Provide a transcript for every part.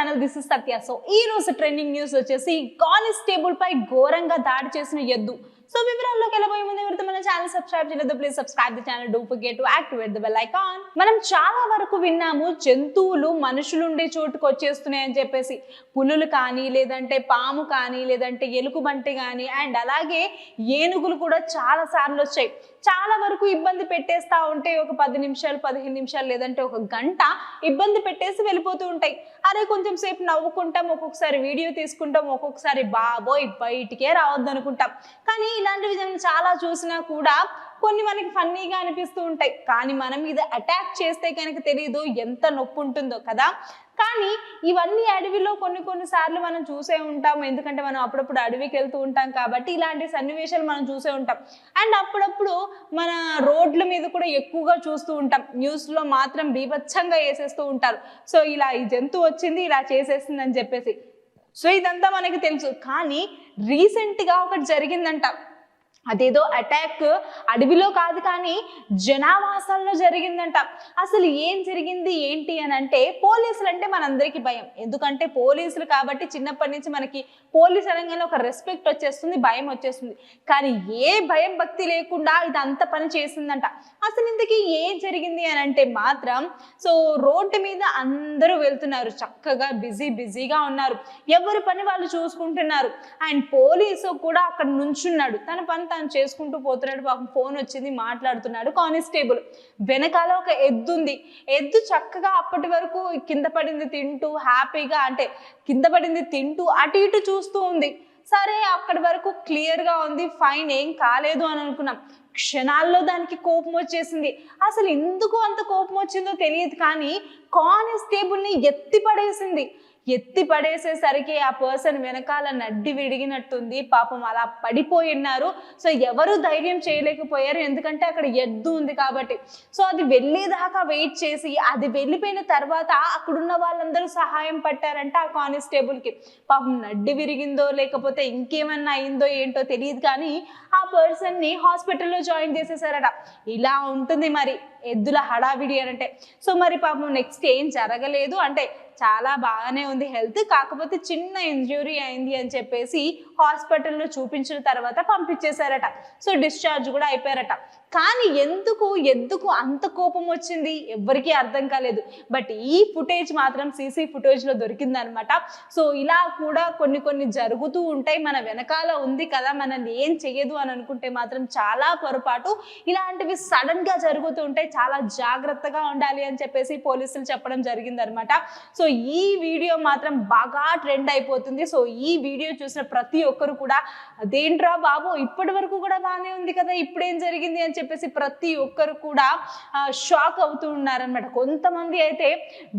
Channel this is Satya. So ఈ రోజు trending news వచ్చేసి కానిస్టేబుల్ పై ఘోరంగా దాడి చేసిన ఎద్దు. సో వివరాల్లోకి వెళ్ళబోయే ముందు ఎవరైతే మన ఛానల్ సబ్స్క్రైబ్ చేయలేదో please subscribe the channel, don't forget to activate the bell icon. మనం చాలా వరకు విన్నాము జంతువులు మనుషులుండే చోటుకు వచ్చేస్తున్నాయి అని చెప్పేసి. పులులు కానీ, లేదంటే పాము కానీ, లేదంటే ఎలుగుబంటి కానీ, అండ్ అలాగే ఏనుగులు కూడా చాలా సార్లు వచ్చాయి. చాలా వరకు ఇబ్బంది పెట్టేస్తా ఉంటే ఒక 10 నిమిషాలు 15 నిమిషాలు లేదంటే ఒక గంట ఇబ్బంది పెట్టేసి వెళ్ళిపోతూ ఉంటాయి. అరే కొంచెం సేపు నవ్వుకుంటాం, ఒక్కొక్కసారి వీడియో తీసుకుంటాం, ఒక్కొక్కసారి బాబోయ్ బయటికే రావద్దు అనుకుంటాం. కానీ ఇలాంటివి మనం చాలా చూసినా కూడా కొన్ని మనకి ఫన్నీగా అనిపిస్తూ ఉంటాయి. కానీ మనం ఇది అటాక్ చేస్తే కనుక తెలియదు ఎంత నొప్పి ఉంటుందో కదా. కానీ ఇవన్నీ అడవిలో కొన్ని సార్లు మనం చూసే ఉంటాం, ఎందుకంటే మనం అప్పుడప్పుడు అడవికి వెళ్తూ ఉంటాం కాబట్టి ఇలాంటి సన్నివేశాలు మనం చూసే ఉంటాం. అండ్ అప్పుడప్పుడు మన రోడ్ల మీద కూడా ఎక్కువగా చూస్తూ ఉంటాం. న్యూస్లో మాత్రం బీభత్సంగా వేసేస్తూ ఉంటారు. సో ఇలా ఈ జంతువు వచ్చింది, ఇలా చేసేసింది అని చెప్పేసి. సో ఇదంతా మనకి తెలుసు. కానీ రీసెంట్గా ఒకటి జరిగిందంట. అదేదో అటాక్ అడవిలో కాదు కానీ జనావాసాల్లో జరిగిందంట. అసలు ఏం జరిగింది ఏంటి అని అంటే, పోలీసులు అంటే మనందరికీ భయం. ఎందుకంటే పోలీసులు కాబట్టి చిన్నప్పటి నుంచి మనకి పోలీస్ అనగానే ఒక రెస్పెక్ట్ వచ్చేస్తుంది, భయం వచ్చేస్తుంది. కానీ ఏ భయం భక్తి లేకుండా ఇదంతా పని చేసిందంట. అసలు ఇంతకీ ఏం జరిగింది అని అంటే మాత్రం, సో రోడ్డు మీద అందరూ వెళ్తున్నారు, చక్కగా బిజీగా ఉన్నారు, ఎవరి పని వాళ్ళు చూసుకుంటున్నారు. అండ్ పోలీసు కూడా అక్కడ నుంచున్నాడు, తన పని తను చేసుకుంటూ పోతున్నాడు. పాపం ఫోన్ వచ్చింది, మాట్లాడుతున్నాడు కానిస్టేబుల్. వెనకాల ఒక ఎద్దు ఉంది. ఎద్దు చక్కగా అప్పటి వరకు కింద పడింది తింటూ హ్యాపీగా, అంటే కింద పడింది తింటూ అటు ఇటు చూస్తూ ఉంది. సరే అక్కడి వరకు క్లియర్గా ఉంది, ఫైన్, ఏం కాలేదు అని అనుకున్నాం. క్షణాల్లో దానికి కోపం వచ్చేసింది. అసలు ఎందుకు అంత కోపం వచ్చిందో తెలియదు కానీ కానిస్టేబుల్ని ఎత్తి పడేసేసరికి ఆ పర్సన్ వెనకాల నడ్డి విడిగినట్టుంది. పాపం అలా పడిపోయి ఉన్నారు. సో ఎవరు ధైర్యం చేయలేకపోయారు, ఎందుకంటే అక్కడ ఎద్దు ఉంది కాబట్టి. సో అది వెళ్ళేదాకా వెయిట్ చేసి, అది వెళ్ళిపోయిన తర్వాత అక్కడున్న వాళ్ళందరూ సహాయం పట్టారంట ఆ కానిస్టేబుల్కి. పాపం నడ్డి విరిగిందో లేకపోతే ఇంకేమన్నా అయిందో ఏంటో తెలియదు కానీ ఆ పర్సన్ని హాస్పిటల్లో జాయిన్ చేసేసారట. ఇలా ఉంటుంది మరి ఎద్దుల హడావిడి అని అంటే. సో మరి పాపం నెక్స్ట్ ఏం జరగలేదు, అంటే చాలా బాగానే ఉంది హెల్త్, కాకపోతే చిన్న ఇంజ్యూరీ అయింది అని చెప్పేసి హాస్పిటల్లో చూపించిన తర్వాత పంపించేశారట. సో డిశ్చార్జ్ కూడా అయిపోయారట. కానీ ఎద్దుకు అంత కోపం వచ్చింది ఎవ్వరికీ అర్థం కాలేదు. బట్ ఈ ఫుటేజ్ మాత్రం సీసీ ఫుటేజ్లో దొరికిందనమాట. సో ఇలా కూడా కొన్ని జరుగుతూ ఉంటాయి. మన వెనకాల ఉంది కదా, మనల్ని ఏం చెయ్యదు అని అనుకుంటే మాత్రం చాలా పొరపాటు. ఇలాంటివి సడన్గా జరుగుతూ ఉంటాయి, చాలా జాగ్రత్తగా ఉండాలి అని చెప్పేసి పోలీసులు చెప్పడం జరిగిందనమాట. సో ఈ వీడియో మాత్రం బాగా ట్రెండ్ అయిపోతుంది. సో ఈ వీడియో చూసిన ప్రతి ఒక్కరు కూడా అదేంట్రా బాబు ఇప్పటి వరకు కూడా బాగానే ఉంది కదా, ఇప్పుడేం జరిగింది అని చెప్పేసి ప్రతి ఒక్కరు కూడా షాక్ అవుతూ ఉన్నారనమాట. కొంతమంది అయితే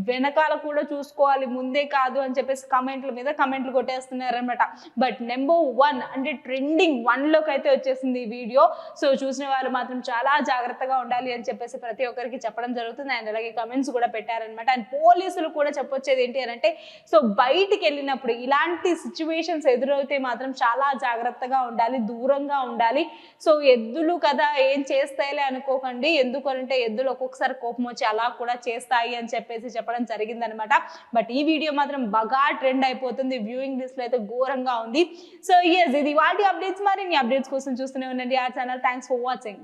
వెనకాల కూడా చూసుకోవాలి, ముందే కాదు అని చెప్పేసి కమెంట్ల మీద కమెంట్లు కొట్టేస్తున్నారనమాట. బట్ నెంబర్ 1 అంటే ట్రెండింగ్ 1లోకి అయితే వచ్చేసింది ఈ వీడియో. సో చూసిన వాళ్ళు మాత్రం చాలా జాగ్రత్తగా ఉండాలి అని చెప్పేసి ప్రతి ఒక్కరికి చెప్పడం జరుగుతుంది. అండ్ అలాగే కమెంట్స్ కూడా పెట్టారనమాట. అండ్ పోలీసులు కూడా చెప్పొచ్చేది ఏంటి అని అంటే, సో బయటికి వెళ్ళినప్పుడు ఇలాంటి సిచ్యువేషన్స్ ఎదురైతే మాత్రం చాలా జాగ్రత్తగా ఉండాలి, దూరంగా ఉండాలి. సో ఎద్దులు కదా ఏం చేస్తాయిలే అనుకోకండి, ఎందుకంటే ఎద్దులు ఒక్కొక్కసారి కోపం వచ్చి అలా కూడా చేస్తాయి అని చెప్పేసి చెప్పడం జరిగిందనమాట. బట్ ఈ వీడియో మాత్రం బాగా ట్రెండ్ అయిపోతుంది, వ్యూయింగ్ లిస్ట్లో అయితే ఘోరంగా ఉంది. సో ఇది వాటి అప్డేట్స్. మరి మీ అప్డేట్స్ కోసం చూస్తూనే ఉండండి ఆ ఛానల్. Thanks for watching.